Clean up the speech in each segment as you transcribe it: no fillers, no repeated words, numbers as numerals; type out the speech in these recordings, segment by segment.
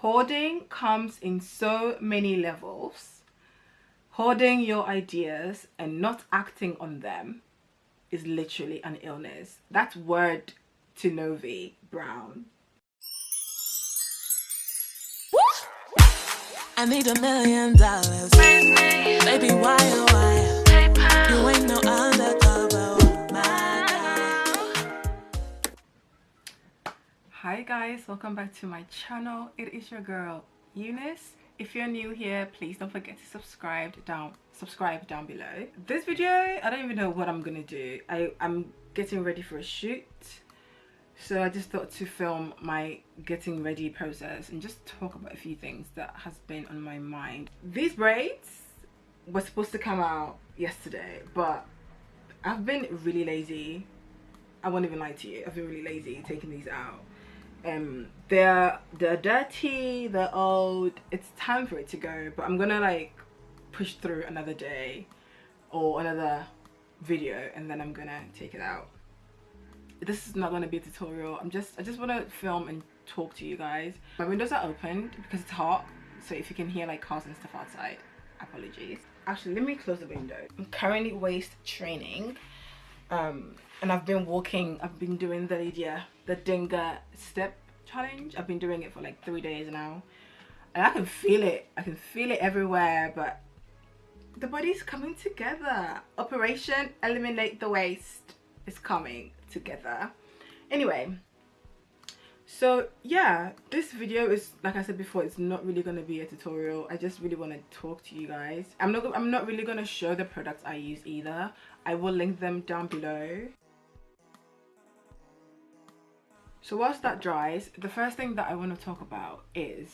Hoarding comes in so many levels. Hoarding your ideas and not acting on them is literally an illness. That's word to Novi Brown. I need $1 million. Baby, why, oh, why? You ain't no undercover, oh my God. Hi guys, welcome back to my channel. It is your girl Eunice. If you're new here, please don't forget to subscribe down below. This video, I don't even know what I'm gonna do. I'm getting ready for a shoot, so I just thought to film my getting ready process and just talk about a few things that has been on my mind. These braids were supposed to come out yesterday, but I've been really lazy. I won't even lie to you, I've been really lazy taking these out. They're dirty, they're old, it's time for it to go, but I'm gonna like push through another day or another video and then I'm gonna take it out. This is not going to be a tutorial. I just want to film and talk to you guys. My windows are opened because it's hot, so if you can hear like cars and stuff outside, apologies. Actually, let me close the window. I'm currently waist training, and I've been doing the Dinga step challenge. I've been doing it for like 3 days now, and I can feel it everywhere, but the body's coming together. Operation Eliminate the Waist is coming together. Anyway, so yeah, this video is, like I said before, it's not really going to be a tutorial. I just really want to talk to you guys. I'm not really going to show the products I use either. I will link them down below. So whilst that dries, the first thing that I want to talk about is,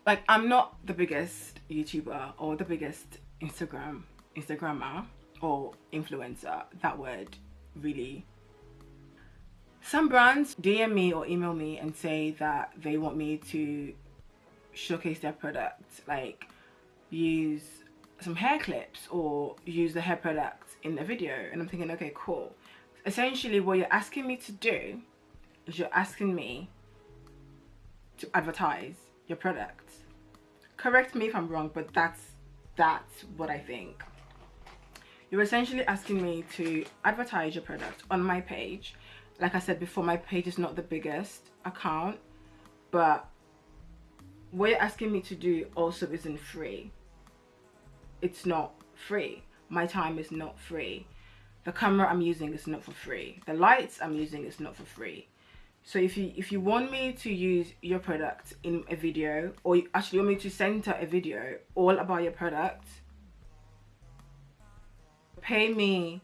like, I'm not the biggest YouTuber or the biggest Instagrammer or influencer. That word really. Some brands DM me or email me and say that they want me to showcase their products, like use some hair clips or use the hair products in a video, and I'm thinking, okay, cool. Essentially what you're asking me to do is you're asking me to advertise your products. Correct me if I'm wrong, but that's what I think. You're essentially asking me to advertise your product on my page. Like I said before, my page is not the biggest account, but what you're asking me to do also isn't free. It's not free. My time is not free. The camera I'm using is not for free. The lights I'm using is not for free. So if you want me to use your product in a video, or you actually want me to center a video all about your product, pay me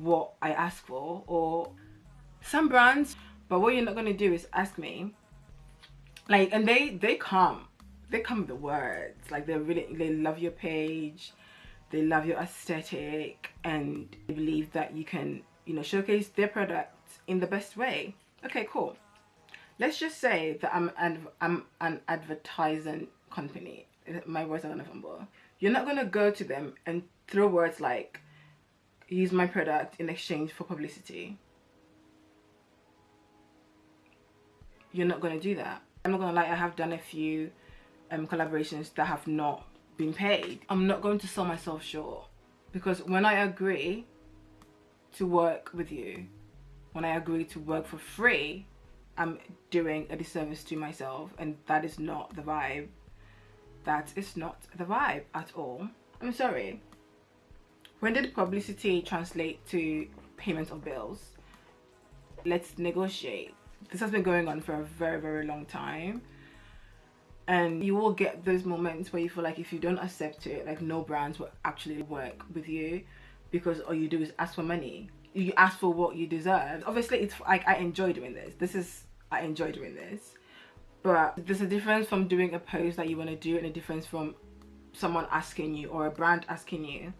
what I ask for. Or some brands, but what you're not going to do is ask me, like, and they come with the words, like they love your page, they love your aesthetic, and they believe that you can, you know, showcase their products in the best way. Okay, cool. Let's just say that I'm an advertising company. My words are gonna fumble. You're not gonna go to them and throw words like, use my product in exchange for publicity. You're not gonna do that. I'm not gonna lie, I have done a few collaborations that have not been paid. I'm not going to sell myself short, because when I agree to work with you, when I agree to work for free, I'm doing a disservice to myself, and that is not the vibe. That is not the vibe at all. I'm sorry. When did publicity translate to payment of bills? Let's negotiate. This has been going on for a very, very long time. And you will get those moments where you feel like if you don't accept it, like, no brands will actually work with you, because all you do is ask for money. You ask for what you deserve. Obviously, it's like, I enjoy doing this. I enjoy doing this. But there's a difference from doing a post that you want to do, and a difference from someone asking you or a brand asking you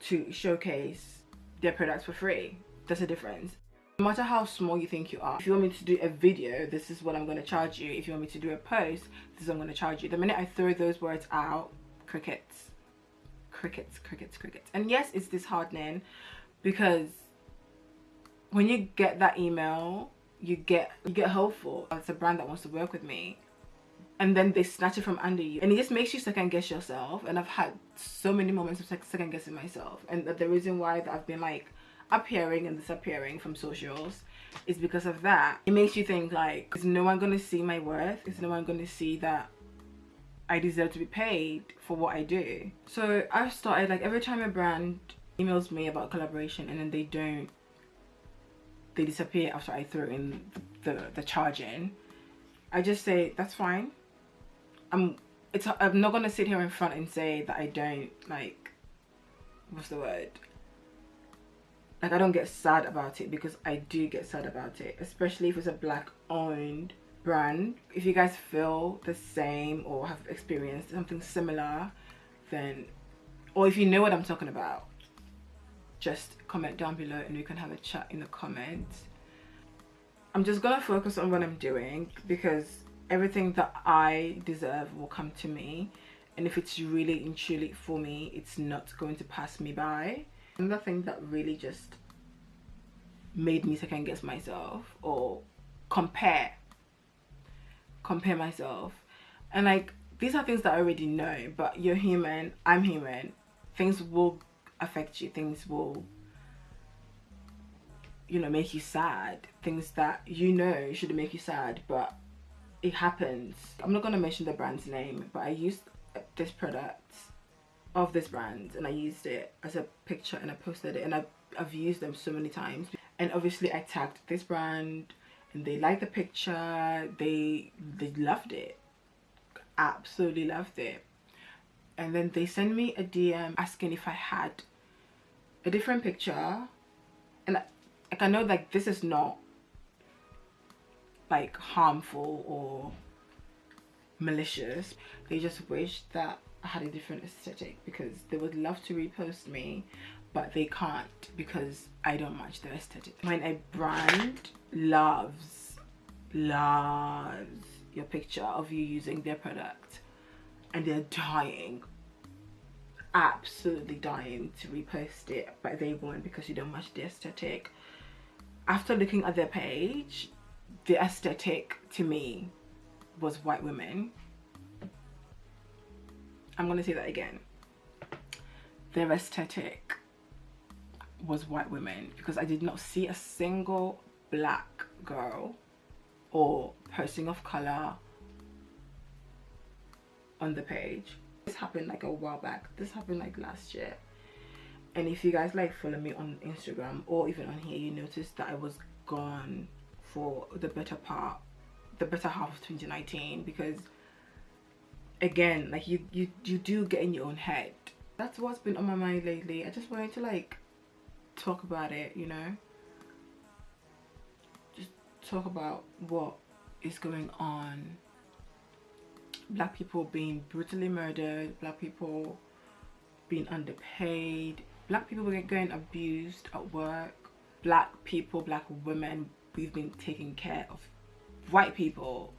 to showcase their products for free. There's a difference. No matter how small you think you are, if you want me to do a video, this is what I'm going to charge you. If you want me to do a post, this is what I'm going to charge you. The minute I throw those words out, crickets. Crickets, crickets, crickets. And yes, it's disheartening, because when you get that email, you get hopeful. It's a brand that wants to work with me, and then they snatch it from under you, and it just makes you second guess yourself. And I've had so many moments of second guessing myself, and the reason why that I've been like appearing and disappearing from socials is because of that. It makes you think like, is no one gonna see my worth? Is no one gonna see that I deserve to be paid for what I do? So I've started, like, every time a brand emails me about collaboration and then they don't, they disappear after I throw in the charge in, I just say that's fine. I'm not gonna sit here in front and say that I don't, like, what's the word, like, I don't get sad about it, because I do get sad about it, especially if it's a black owned brand. If you guys feel the same or have experienced something similar, then, or if you know what I'm talking about, just comment down below and we can have a chat in the comments. I'm just gonna focus on what I'm doing, because everything that I deserve will come to me, and if it's really and truly for me, it's not going to pass me by. Another thing that really just made me second guess myself or compare myself, and like, these are things that I already know, but you're human, I'm human, things will affect you, things will, you know, make you sad, things that you know shouldn't make you sad, but it happens. I'm not gonna mention the brand's name, but I used this product of this brand and I used it as a picture and I posted it, and I've used them so many times, and obviously I tagged this brand and they liked the picture, they loved it, absolutely loved it. And then they sent me a DM asking if I had a different picture, and I know, like, this is not like harmful or malicious, they just wished that I had a different aesthetic, because they would love to repost me, but they can't because I don't match their aesthetic. When a brand loves your picture of you using their product and they're dying, absolutely dying to repost it, but they won't because you don't match the aesthetic. After looking at their page, the aesthetic to me was white women. I'm gonna say that again. Their aesthetic was white women, because I did not see a single black girl or person of color on the page. This happened like a while back. This happened like last year. And if you guys like follow me on Instagram or even on here, you notice that I was gone for the better half of 2019, because again, like, you do get in your own head. That's what's been on my mind lately. I just wanted to, like, talk about it, you know, just talk about what is going on. Black people being brutally murdered, black people being underpaid, black people getting abused at work, black people, black women, we've been taking care of white people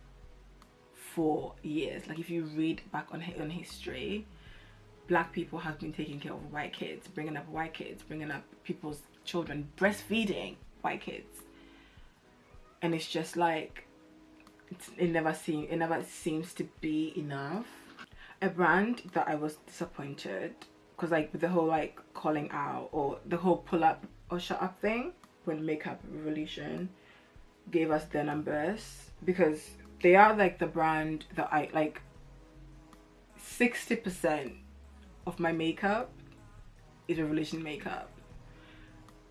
for years. Like, if you read back on history, black people have been taking care of white kids, bringing up white kids, bringing up people's children, breastfeeding white kids, and it's just like, it never seems to be enough. A brand that I was disappointed, because, like, with the whole, like, calling out or the whole pull up or shut up thing, when Makeup Revolution gave us their numbers, because they are like the brand that I like. 60% of my makeup is Revolution makeup.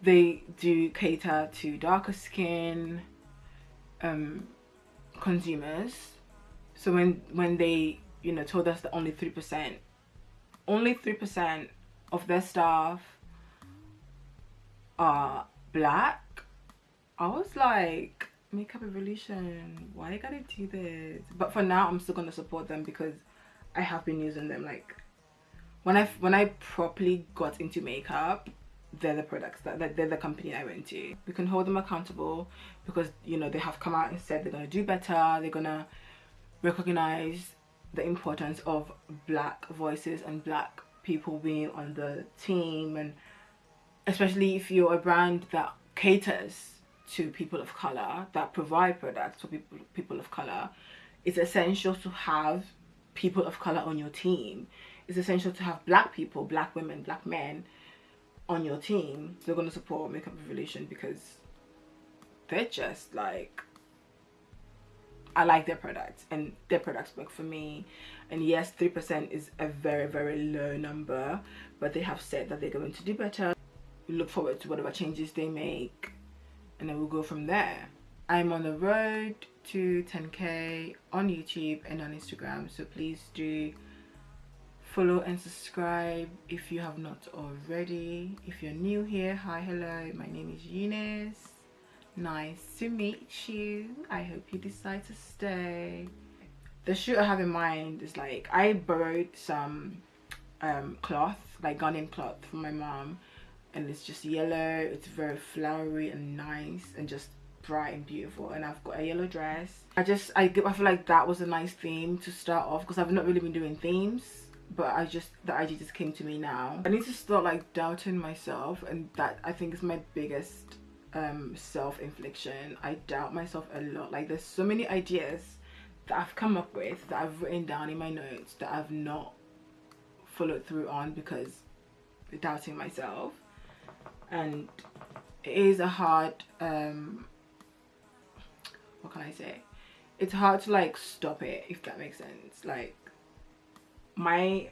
They do cater to darker skin consumers. So when they, you know, told us that only 3% of their staff are black, I was like, Makeup Revolution, why you gotta do this? But for now, I'm still gonna support them, because I have been using them. Like, when I properly got into makeup, they're the products that they're the company I went to. We can hold them accountable, because, you know, they have come out and said they're gonna do better, they're gonna recognize the importance of black voices and black people being on the team, and especially if you're a brand that caters to people of color, that provide products for people of color, it's essential to have people of color on your team. It's essential to have black people, black women, black men on your team. They're going to support Makeup Revolution because they're just like, I like their products and their products work for me. And yes, 3% is a very, very low number, but they have said that they're going to do better. We look forward to whatever changes they make, and then we'll go from there. I'm on the road to 10k on YouTube and on Instagram, so please do follow and subscribe if you have not already. If you're new here, hi, hello, my name is Eunice. Nice to meet you. I hope you decide to stay. The shoot I have in mind is like, I borrowed some cloth, like Ghanaian cloth from my mom, and it's just yellow. It's very flowery and nice and just bright and beautiful, and I've got a yellow dress. I feel like that was a nice theme to start off, because I've not really been doing themes, but the idea just came to me now. I need to start like doubting myself, and that I think is my biggest self-infliction. I doubt myself a lot. Like, there's so many ideas that I've come up with, that I've written down in my notes, that I've not followed through on because doubting myself. And it is a hard what can I say, it's hard to like stop it, if that makes sense. Like, my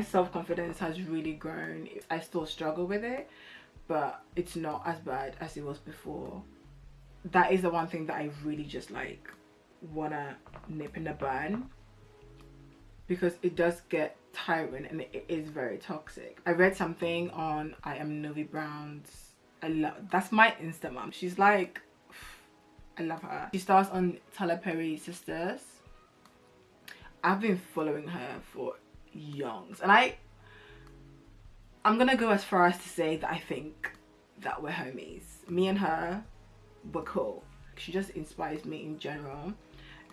self-confidence has really grown. I still struggle with it, but it's not as bad as it was before. That is the one thing that I really just like wanna nip in the bud, because it does get tiring and it is very toxic. I read something on I Am Novi Brown's, that's my Insta mom. She's like, I love her. She stars on Tyler Perry Sisters. I've been following her for yonks, and I'm gonna go as far as to say that I think that we're homies. Me and her, we're cool. She just inspires me in general.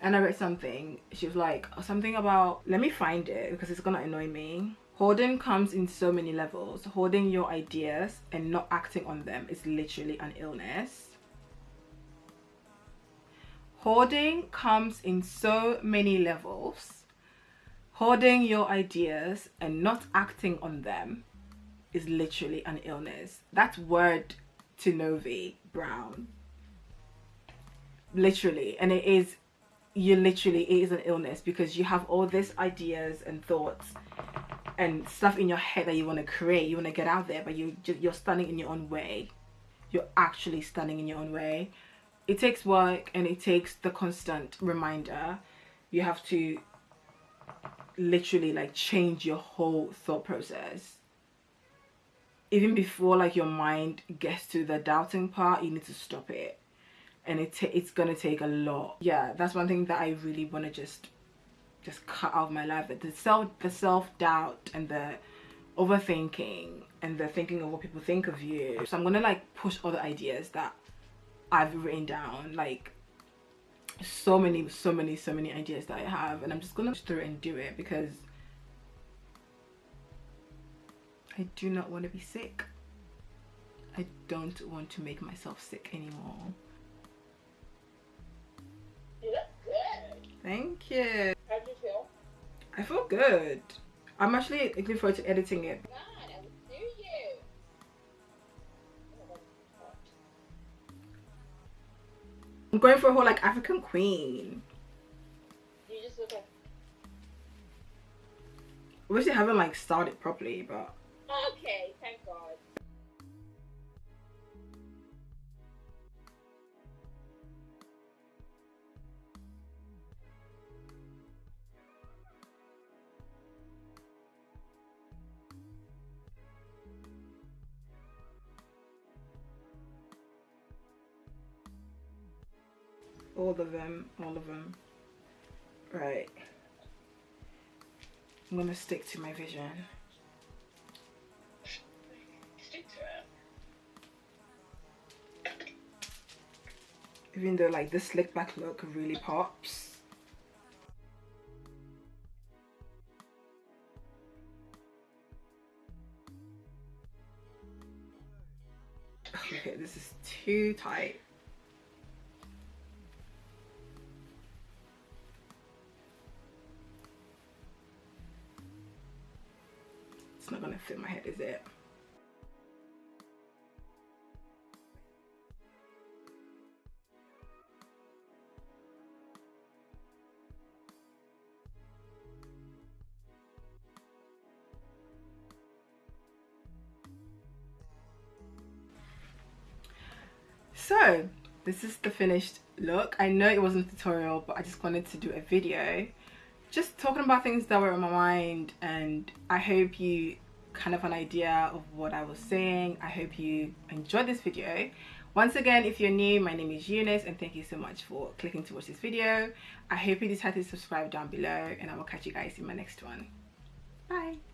And I read something, she was like, something about, let me find it because it's gonna annoy me. Hoarding comes in so many levels. Hoarding your ideas and not acting on them is literally an illness. Hoarding comes in so many levels. Hoarding your ideas and not acting on them is literally an illness. That's word to Novi Brown. Literally. And it is an illness, because you have all these ideas and thoughts and stuff in your head that you want to create, you want to get out there, but you're standing in your own way. You're actually standing in your own way. It takes work, and it takes the constant reminder. You have to literally like change your whole thought process. Even before like your mind gets to the doubting part, you need to stop it. And it's gonna take a lot. Yeah, that's one thing that I really want to just cut out of my life. The self-doubt and the overthinking and the thinking of what people think of you. So I'm gonna like push other ideas that I've written down, like so many ideas that I have, and I'm just gonna push through and do it, because I do not want to be sick. I don't want to make myself sick anymore. You look good. Thank you. How do you feel? I feel good. I'm actually looking forward to editing it. God, I would do you. I'm going for a whole like African queen. You just look like... Obviously I haven't like started properly, but Okay, thank God. all of them. Right. I'm gonna stick to my vision. Stick to it. Even though like this slick back look really pops. Okay, this is too tight. not gonna fit my head, is it? So this is the finished look. I know it wasn't a tutorial, but I just wanted to do a video just talking about things that were on my mind, and I hope you kind of an idea of what I was saying. I hope you enjoyed this video. Once again, if you're new, my name is Eunice, and thank you so much for clicking to watch this video. I hope you decide to subscribe down below, and I will catch you guys in my next one. Bye.